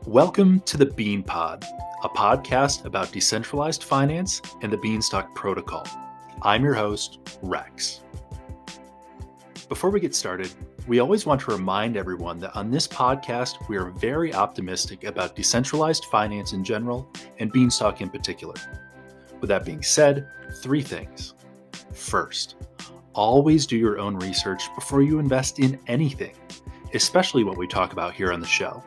Welcome to the Bean Pod, a podcast about decentralized finance and the Beanstalk protocol. I'm your host, Rex. Before we get started, we always want to remind everyone that on this podcast, we are very optimistic about decentralized finance in general and Beanstalk in particular. With that being said, 3 things. First, always do your own research before you invest in anything, especially what we talk about here on the show.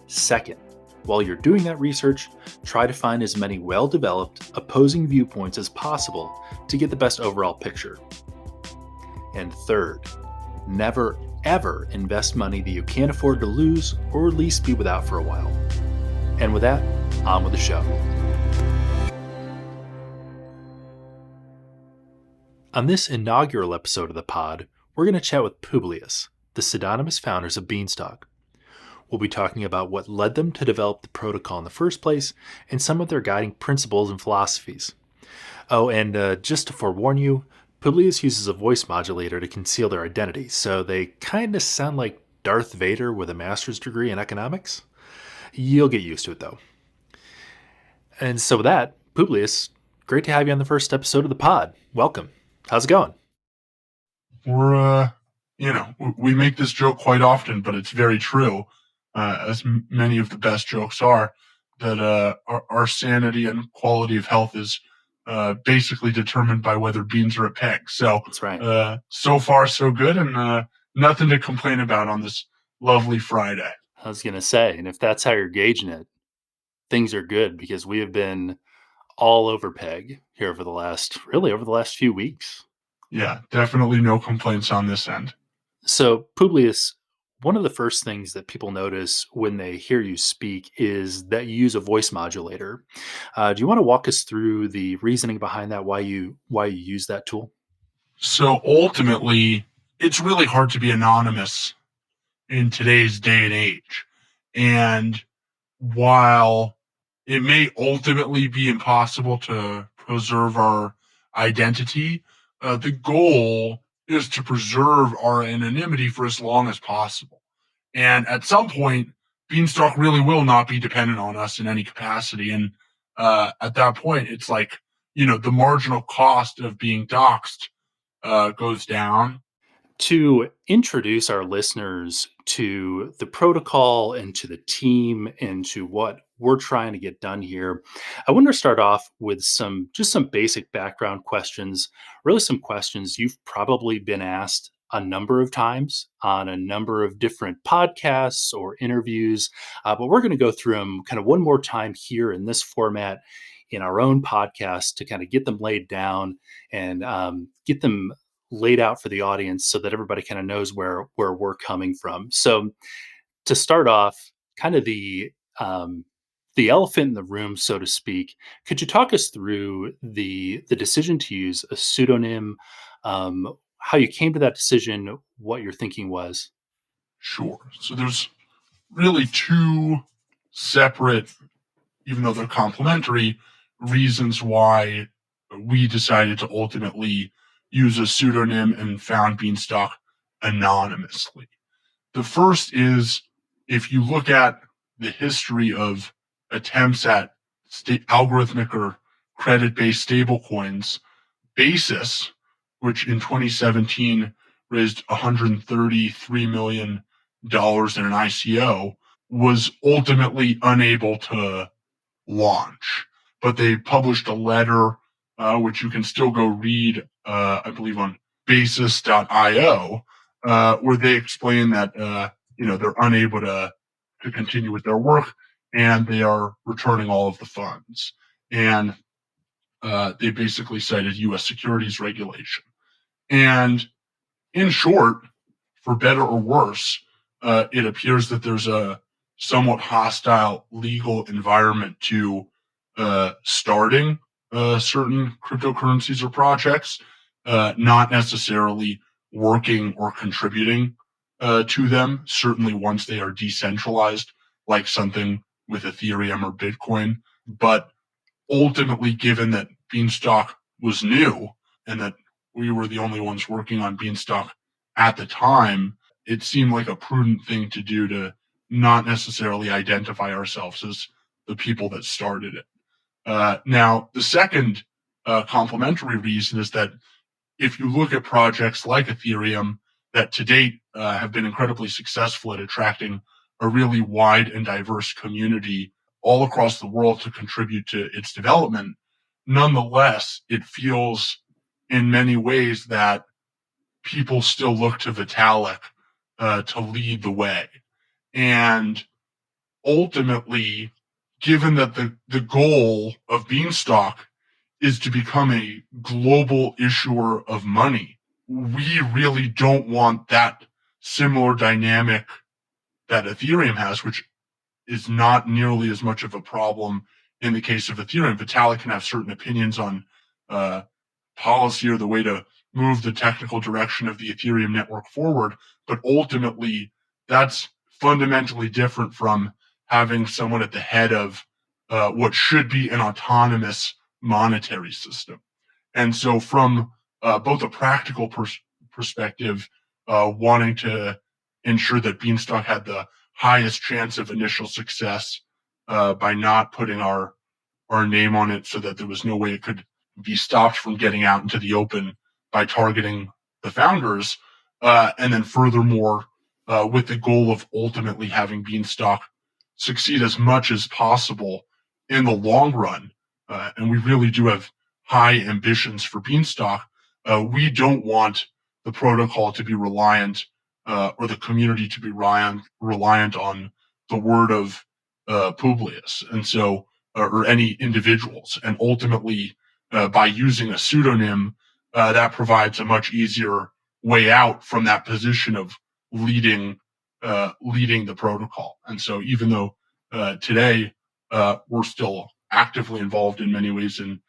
Second, while you're doing that research, try to find as many well-developed, opposing viewpoints as possible to get the best overall picture. And third, never ever invest money that you can't afford to lose or at least be without for a while. And with that, on with the show. On this inaugural episode of the pod, we're going to chat with Publius, the pseudonymous founders of Beanstalk. We'll be talking about what led them to develop the protocol in the first place and some of their guiding principles and philosophies. Oh, and just to forewarn you, Publius uses a voice modulator to conceal their identity, so they kind of sound like Darth Vader with a master's degree in economics. You'll get used to it, though. And so with that, Publius, great to have you on the first episode of the pod. Welcome. How's it going? We make this joke quite often, but it's very true. As many of the best jokes are, that our sanity and quality of health is basically determined by whether beans are a peg. So That's right. So far, so good, and nothing to complain about on this lovely Friday. I was going to say, and if that's how you're gauging it, things are good because we have been all over peg here over the last few weeks. Yeah, definitely no complaints on this end. So, Publius, one of the first things that people notice when they hear you speak is that you use a voice modulator. Do you want to walk us through the reasoning behind that, why you use that tool? So ultimately, it's really hard to be anonymous in today's day and age. And while it may ultimately be impossible to preserve our identity, the goal is to preserve our anonymity for as long as possible. And at some point, Beanstalk really will not be dependent on us in any capacity. And at that point, it's like, the marginal cost of being doxxed goes down. To introduce our listeners to the protocol and to the team and to what we're trying to get done here, I want to start off with some basic background questions, really some questions you've probably been asked a number of times on a number of different podcasts or interviews, but we're going to go through them kind of one more time here in this format in our own podcast to kind of get them laid down and get them laid out for the audience so that everybody kind of knows where we're coming from. So to start off, kind of the elephant in the room, so to speak, could you talk us through the decision to use a pseudonym, how you came to that decision, what your thinking was? Sure. So there's really 2 separate, even though they're complementary, reasons why we decided to ultimately use a pseudonym and found Beanstalk anonymously. The first is, if you look at the history of attempts at algorithmic or credit-based stablecoins, Basis, which in 2017 raised $133 million in an ICO, was ultimately unable to launch. But they published a letter, which you can still go read, I believe, on basis.io, where they explain that they're unable to continue with their work and they are returning all of the funds. And they basically cited U.S. securities regulation. And in short, for better or worse, it appears that there's a somewhat hostile legal environment to starting certain cryptocurrencies or projects, not necessarily working or contributing to them, certainly once they are decentralized, like something with Ethereum or Bitcoin. But ultimately, given that Beanstalk was new and that we were the only ones working on Beanstalk at the time, it seemed like a prudent thing to do to not necessarily identify ourselves as the people that started it. Now, the second complementary reason is that if you look at projects like Ethereum that to date have been incredibly successful at attracting a really wide and diverse community all across the world to contribute to its development, nonetheless, it feels in many ways that people still look to Vitalik to lead the way. And ultimately, given that the goal of Beanstalk is to become a global issuer of money, we really don't want that similar dynamic that Ethereum has, which is not nearly as much of a problem in the case of Ethereum. Vitalik can have certain opinions on uh, policy or the way to move the technical direction of the Ethereum network forward. But ultimately, that's fundamentally different from having someone at the head of what should be an autonomous monetary system. And so, from both a practical perspective, wanting to ensure that Beanstalk had the highest chance of initial success by not putting our name on it so that there was no way it could be stopped from getting out into the open by targeting the founders. And then furthermore, with the goal of ultimately having Beanstalk succeed as much as possible in the long run. And we really do have high ambitions for Beanstalk. We don't want the protocol to be reliant or the community to be reliant on the word of Publius. And so or any individuals. And ultimately, by using a pseudonym, that provides a much easier way out from that position of leading leading the protocol. And so, even though today we're still actively involved in many ways in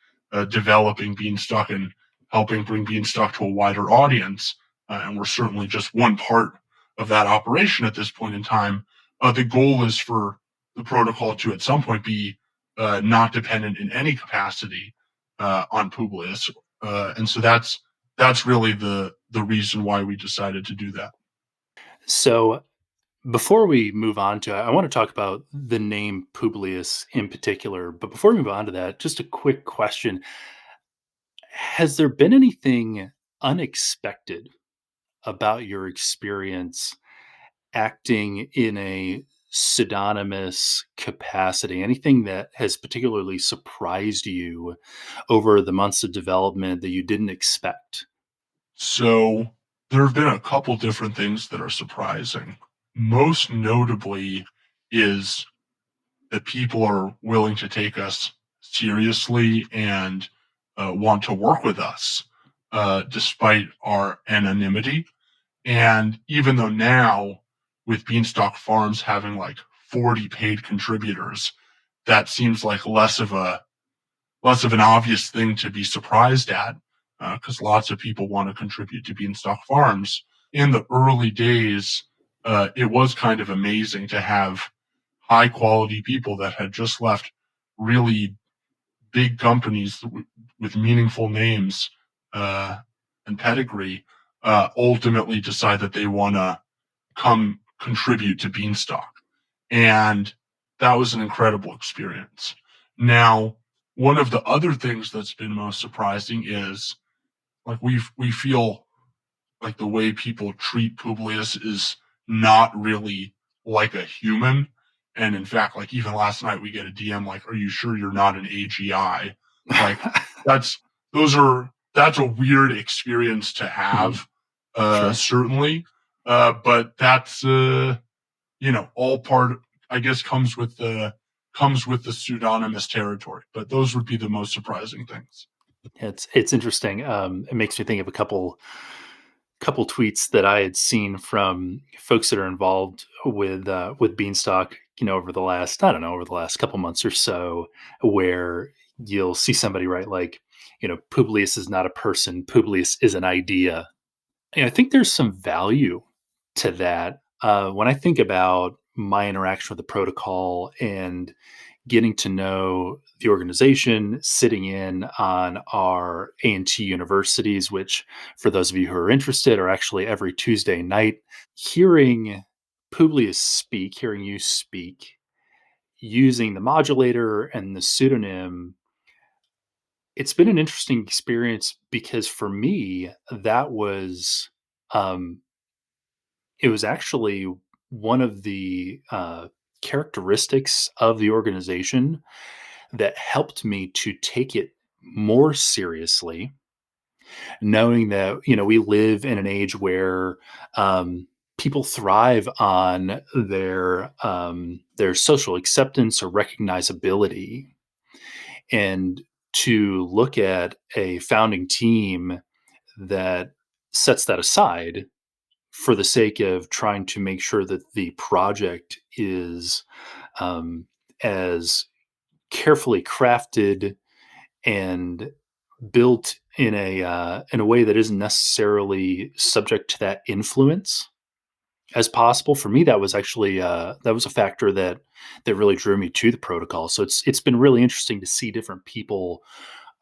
developing Beanstalk and helping bring Beanstalk to a wider audience, and we're certainly just one part of that operation at this point in time. The goal is for the protocol to at some point be not dependent in any capacity on Publius, and so that's really the reason why we decided to do that. So before we move on to, I want to talk about the name Publius in particular. But before we move on to that, just a quick question. Has there been anything unexpected about your experience acting in a pseudonymous capacity? Anything that has particularly surprised you over the months of development that you didn't expect? So there have been a couple different things that are surprising. Most notably is that people are willing to take us seriously and want to work with us despite our anonymity. And even though now, with Beanstalk Farms having like 40 paid contributors, that seems like less of an obvious thing to be surprised at, because lots of people want to contribute to Beanstalk Farms. In the early days, it was kind of amazing to have high quality people that had just left really big companies with meaningful names uh, and pedigree ultimately decide that they want to come contribute to Beanstalk. And that was an incredible experience. Now, one of the other things that's been most surprising is like we feel like the way people treat Publius is not really like a human. And in fact, like even last night we get a DM like, "Are you sure you're not an AGI?" Like that's that's a weird experience to Mhm. have, Sure. certainly. But that's all part I guess comes with the pseudonymous territory. But those would be the most surprising things. It's interesting. It makes me think of a couple tweets that I had seen from folks that are involved with Beanstalk, over the last, I don't know, over the last couple months or so, where you'll see somebody write like, Publius is not a person, Publius is an idea. And I think there's some value to that. When I think about my interaction with the protocol and getting to know the organization, sitting in on our A&T universities, which for those of you who are interested are actually every Tuesday night, hearing Publius speak, hearing you speak, using the modulator and the pseudonym, it's been an interesting experience because for me, that was it was actually one of the characteristics of the organization that helped me to take it more seriously, knowing that we live in an age where people thrive on their social acceptance or recognizability, and to look at a founding team that sets that aside for the sake of trying to make sure that the project is as carefully crafted and built in a way that isn't necessarily subject to that influence as possible. For me, that was actually that was a factor that really drew me to the protocol. So it's been really interesting to see different people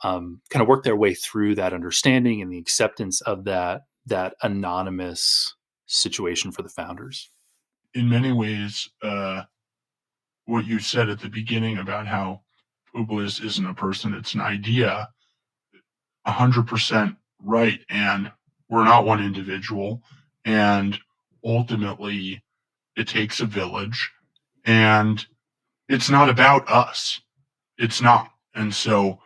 kind of work their way through that understanding and the acceptance of that anonymous situation for the founders. In many ways, what you said at the beginning about how Publius isn't a person, it's an idea, 100% right. And we're not one individual. And ultimately, it takes a village. And it's not about us. It's not. And so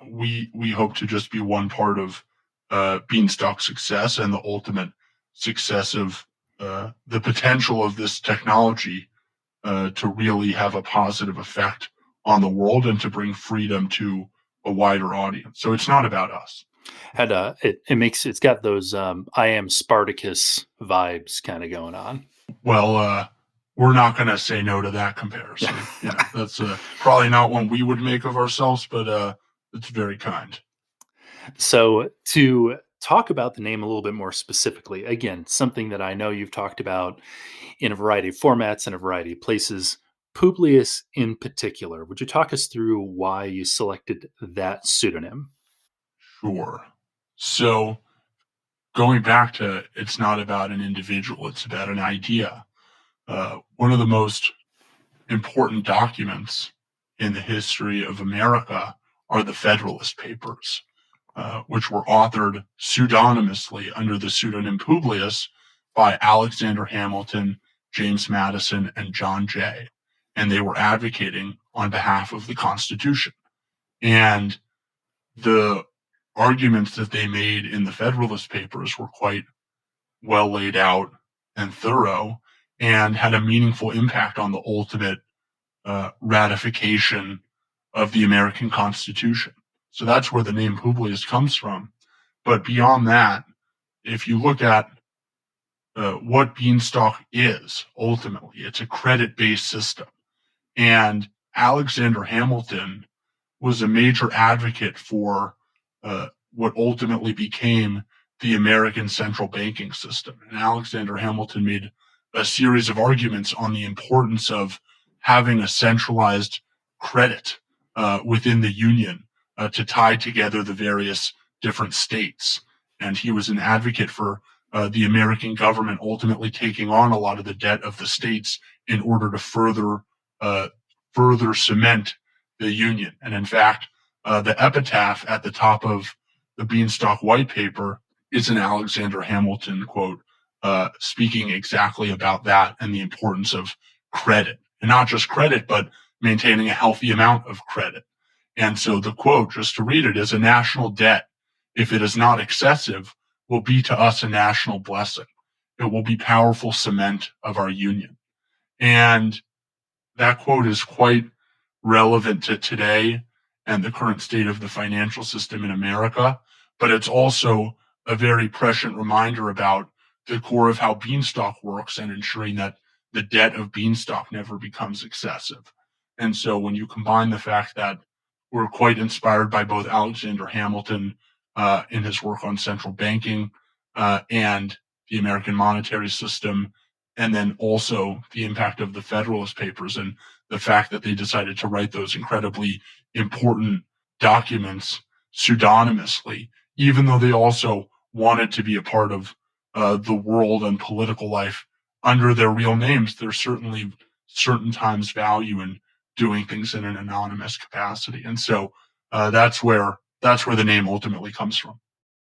we hope to just be one part of Beanstalk's success and the ultimate success of the potential of this technology to really have a positive effect on the world and to bring freedom to a wider audience. So it's not about us. Had it's got those I am Spartacus vibes kind of going on. Well, we're not going to say no to that comparison. That's probably not one we would make of ourselves, but it's very kind. So to talk about the name a little bit more specifically, again, something that I know you've talked about in a variety of formats and a variety of places, Publius in particular, would you talk us through why you selected that pseudonym? Sure. So going back to it's not about an individual, it's about an idea. One of the most important documents in the history of America are the Federalist Papers, which were authored pseudonymously under the pseudonym Publius by Alexander Hamilton, James Madison, and John Jay. And they were advocating on behalf of the Constitution. And the arguments that they made in the Federalist Papers were quite well laid out and thorough and had a meaningful impact on the ultimate ratification of the American Constitution. So that's where the name Publius comes from. But beyond that, if you look at what Beanstalk is, ultimately, it's a credit-based system. And Alexander Hamilton was a major advocate for what ultimately became the American central banking system. And Alexander Hamilton made a series of arguments on the importance of having a centralized credit within the Union to tie together the various different states. And he was an advocate for the American government ultimately taking on a lot of the debt of the states in order to further cement the Union. And in fact, the epitaph at the top of the Beanstalk white paper is an Alexander Hamilton quote, speaking exactly about that and the importance of credit. And not just credit, but maintaining a healthy amount of credit. And so the quote, just to read it, is a national debt, if it is not excessive, will be to us a national blessing. It will be powerful cement of our union. And that quote is quite relevant to today and the current state of the financial system in America, but it's also a very prescient reminder about the core of how Beanstalk works and ensuring that the debt of Beanstalk never becomes excessive. And so when you combine the fact that we're quite inspired by both Alexander Hamilton in his work on central banking and the American monetary system, and then also the impact of the Federalist Papers and the fact that they decided to write those incredibly important documents pseudonymously, even though they also wanted to be a part of the world and political life under their real names, there's certainly certain times value in doing things in an anonymous capacity. And so that's where the name ultimately comes from.